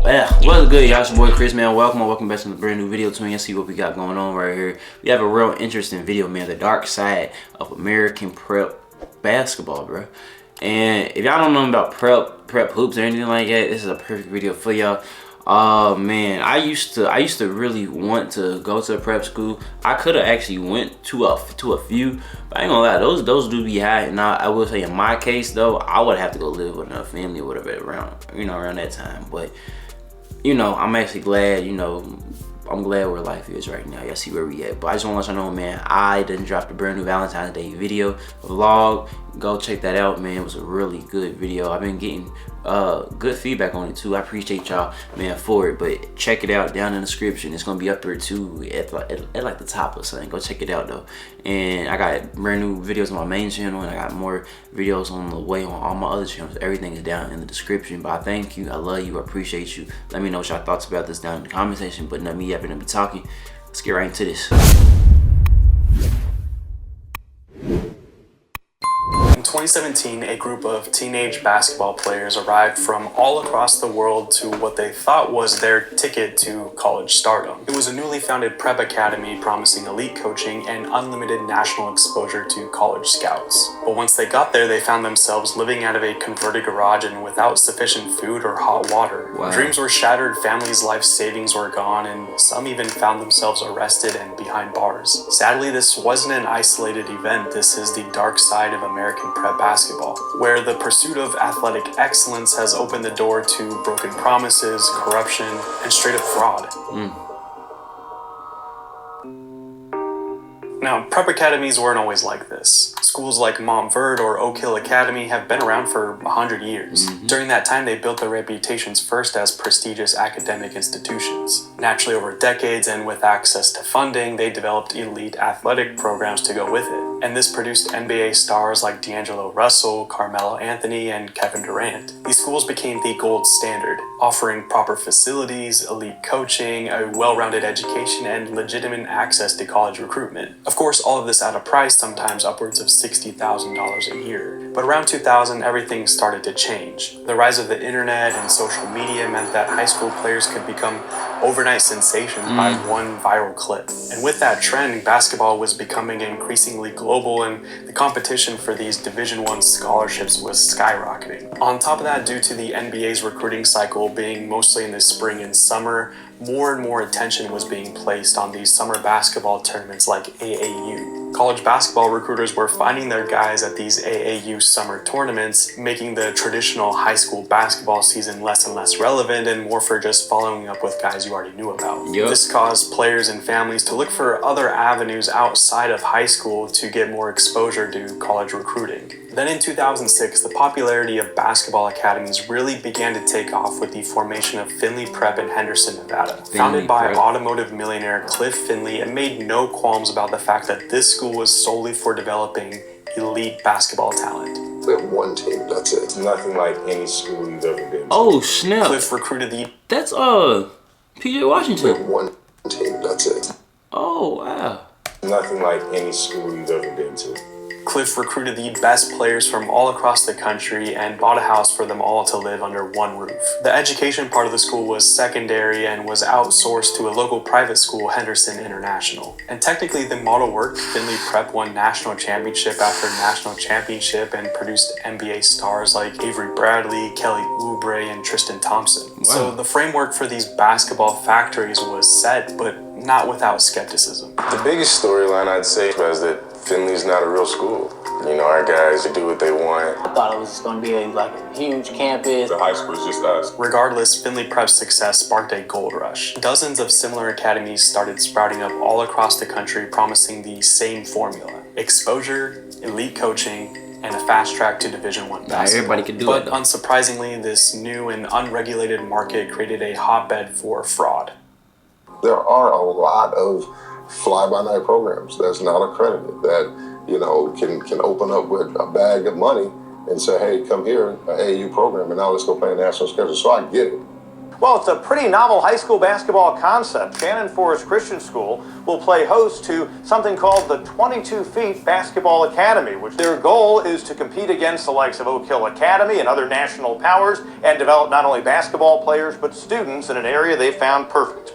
What's good, y'all? It's your boy Chris, man. Welcome back to a brand new video. Let's see what we got going on right here. We have a real interesting video, man. The dark side of American prep basketball, bro. And if y'all don't know about prep hoops or anything like that, this is a perfect video for y'all. Man, I used to really want to go to a prep school. I could have actually went to a few, but I ain't gonna lie, those do be high. And I will say, in my case though, I would have to go live with a family or whatever around that time. But I'm actually glad, I'm glad where life is right now. Y'all see where we at. But I just want to let y'all know, man, I done dropped a brand new Valentine's Day video, vlog. Go check that out, man. It was a really good video. I've been getting good feedback on it too. I appreciate y'all, man, for it. But check it out down in the description. It's gonna be up there too at like the top or something. Go check it out though. And I got brand new videos on my main channel, and I got more videos on the way on all my other channels. Everything is down in the description. But I thank you, I love you, I appreciate you. Let me know what y'all thoughts about this down in the comment section. But not me having to be talking. Let's get right into this. In 2017, a group of teenage basketball players arrived from all across the world to what they thought was their ticket to college stardom. It was a newly founded prep academy promising elite coaching and unlimited national exposure to college scouts. But once they got there, they found themselves living out of a converted garage and without sufficient food or hot water. Wow. Dreams were shattered, families' life savings were gone, and some even found themselves arrested and behind bars. Sadly, this wasn't an isolated event. This is the dark side of American prep basketball, where the pursuit of athletic excellence has opened the door to broken promises, corruption, and straight up fraud. Now, prep academies weren't always like this. Schools like Montverde or Oak Hill Academy have been around for 100 years. During that time, they built their reputations first as prestigious academic institutions. Naturally, over decades and with access to funding, they developed elite athletic programs to go with it. And this produced NBA stars like D'Angelo Russell, Carmelo Anthony, and Kevin Durant. These schools became the gold standard, offering proper facilities, elite coaching, a well-rounded education, and legitimate access to college recruitment. Of course, all of this at a price, sometimes upwards of $60,000 a year. But around 2000, everything started to change. The rise of the internet and social media meant that high school players could become overnight sensations by one viral clip. And with that trend, basketball was becoming increasingly global, and the competition for these Division I scholarships was skyrocketing. On top of that, due to the NBA's recruiting cycle being mostly in the spring and summer, more and more attention was being placed on these summer basketball tournaments like AAU. College basketball recruiters were finding their guys at these AAU summer tournaments, making the traditional high school basketball season less and less relevant and more for just following up with guys you already knew about. Yep. This caused players and families to look for other avenues outside of high school to get more exposure to college recruiting. Then in 2006, the popularity of basketball academies really began to take off with the formation of Findlay Prep in Henderson, Nevada. Founded by automotive millionaire Cliff Findlay, it made no qualms about the fact that this school was solely for developing elite basketball talent. We have one team, that's it. It's nothing like any school you've ever been to. Oh snap! Cliff recruited the... That's PJ Washington. We have one team, that's it. Oh wow! Nothing like any school you've ever been to. Cliff recruited the best players from all across the country and bought a house for them all to live under one roof. The education part of the school was secondary and was outsourced to a local private school, Henderson International. And technically the model worked. Findlay Prep won national championship after national championship and produced NBA stars like Avery Bradley, Kelly Oubre, and Tristan Thompson. Wow. So the framework for these basketball factories was set, but not without skepticism. The biggest storyline I'd say was that Findlay's not a real school. Our guys do what they want. I thought it was going to be a huge campus. The high school is just us. Regardless, Findlay Prep's success sparked a gold rush. Dozens of similar academies started sprouting up all across the country, promising the same formula: exposure, elite coaching, and a fast track to Division I basketball. Everybody can do but it though. Unsurprisingly, this new and unregulated market created a hotbed for fraud. There are a lot of fly-by-night programs that's not accredited that can open up with a bag of money and say, hey, come here, an AAU program, and now let's go play a national schedule. So I get it. Well, it's a pretty novel high school basketball concept. Shannon Forest Christian School will play host to something called the 22 Feet Basketball Academy, which their goal is to compete against the likes of Oak Hill Academy and other national powers and develop not only basketball players but students in an area they found perfect.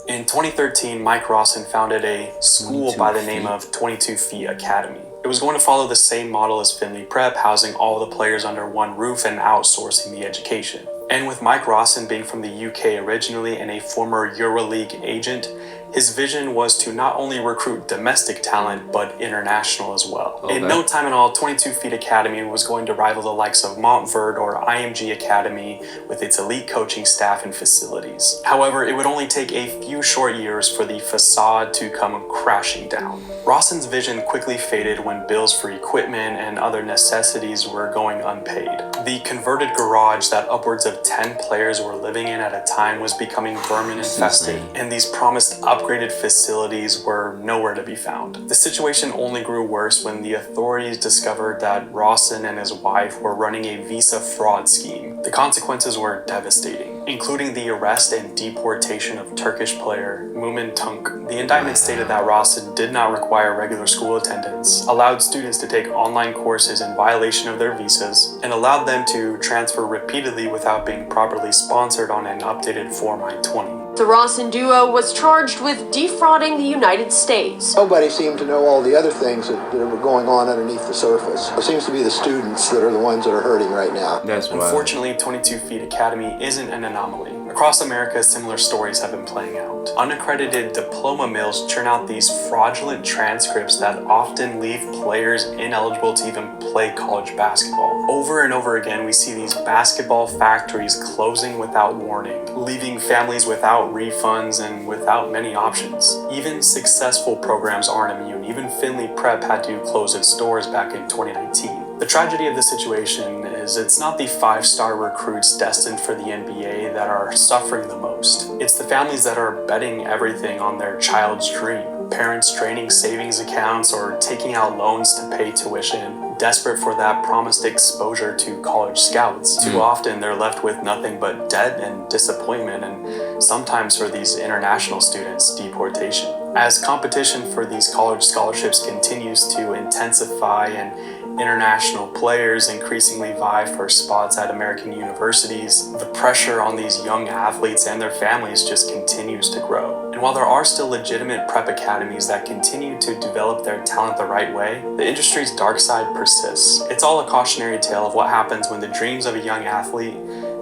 In 2013, Mike Rawson founded a school by the name of 22 Feet Academy. It was going to follow the same model as Finley Prep, housing all the players under one roof and outsourcing the education. And with Mike Rawson being from the UK originally and a former EuroLeague agent, his vision was to not only recruit domestic talent, but international as well. Okay. In no time at all, 22 Feet Academy was going to rival the likes of Montverde or IMG Academy with its elite coaching staff and facilities. However, it would only take a few short years for the facade to come crashing down. Rawson's vision quickly faded when bills for equipment and other necessities were going unpaid. The converted garage that upwards of 10 players were living in at a time was becoming vermin infested, and these promised upgraded facilities were nowhere to be found. The situation only grew worse when the authorities discovered that Rawson and his wife were running a visa fraud scheme. The consequences were devastating, including the arrest and deportation of Turkish player Mumin Tunk. The indictment stated that Rawson did not require regular school attendance, allowed students to take online courses in violation of their visas, and allowed them to transfer repeatedly without being properly sponsored on an updated Form I-20. The Rawson duo was charged with defrauding the United States. Nobody seemed to know all the other things that were going on underneath the surface. It seems to be the students that are the ones that are hurting right now. That's why. Unfortunately, 22 Feet Academy isn't an anomaly. Across America, similar stories have been playing out. Unaccredited diploma mills churn out these fraudulent transcripts that often leave players ineligible to even play college basketball. Over and over again, we see these basketball factories closing without warning, leaving families without refunds and without many options. Even successful programs aren't immune. Even Finley Prep had to close its doors back in 2019. The tragedy of the situation is it's not the 5-star recruits destined for the NBA that are suffering the most. It's the families that are betting everything on their child's dream. Parents draining savings accounts or taking out loans to pay tuition, desperate for that promised exposure to college scouts. Too often they're left with nothing but debt and disappointment, and sometimes for these international students, deportation. As competition for these college scholarships continues to intensify and international players increasingly vie for spots at American universities, the pressure on these young athletes and their families just continues to grow. And while there are still legitimate prep academies that continue to develop their talent the right way, the industry's dark side persists. It's all a cautionary tale of what happens when the dreams of a young athlete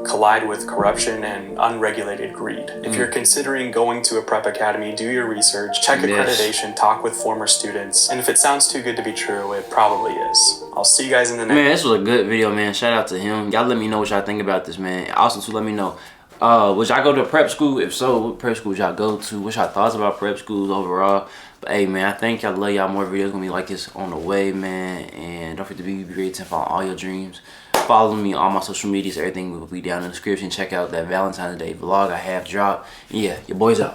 collide with corruption and unregulated greed. If you're considering going to a prep academy, do your research, check accreditation, talk with former students, and if it sounds too good to be true, it probably is. I'll see you guys in the next. Man, this was a good video, man. Shout out to him. Y'all let me know what y'all think about this, man. Also, too, let me know, would y'all go to a prep school? If so, what prep school y'all go to? What's y'all thoughts about prep schools overall? But hey, man, I think y'all love y'all. More videos gonna be like this on the way, man. And don't forget to be ready to follow all your dreams. Follow me on all my social medias. Everything will be down in the description. Check out that Valentine's Day vlog I have dropped. And yeah, your boy's out.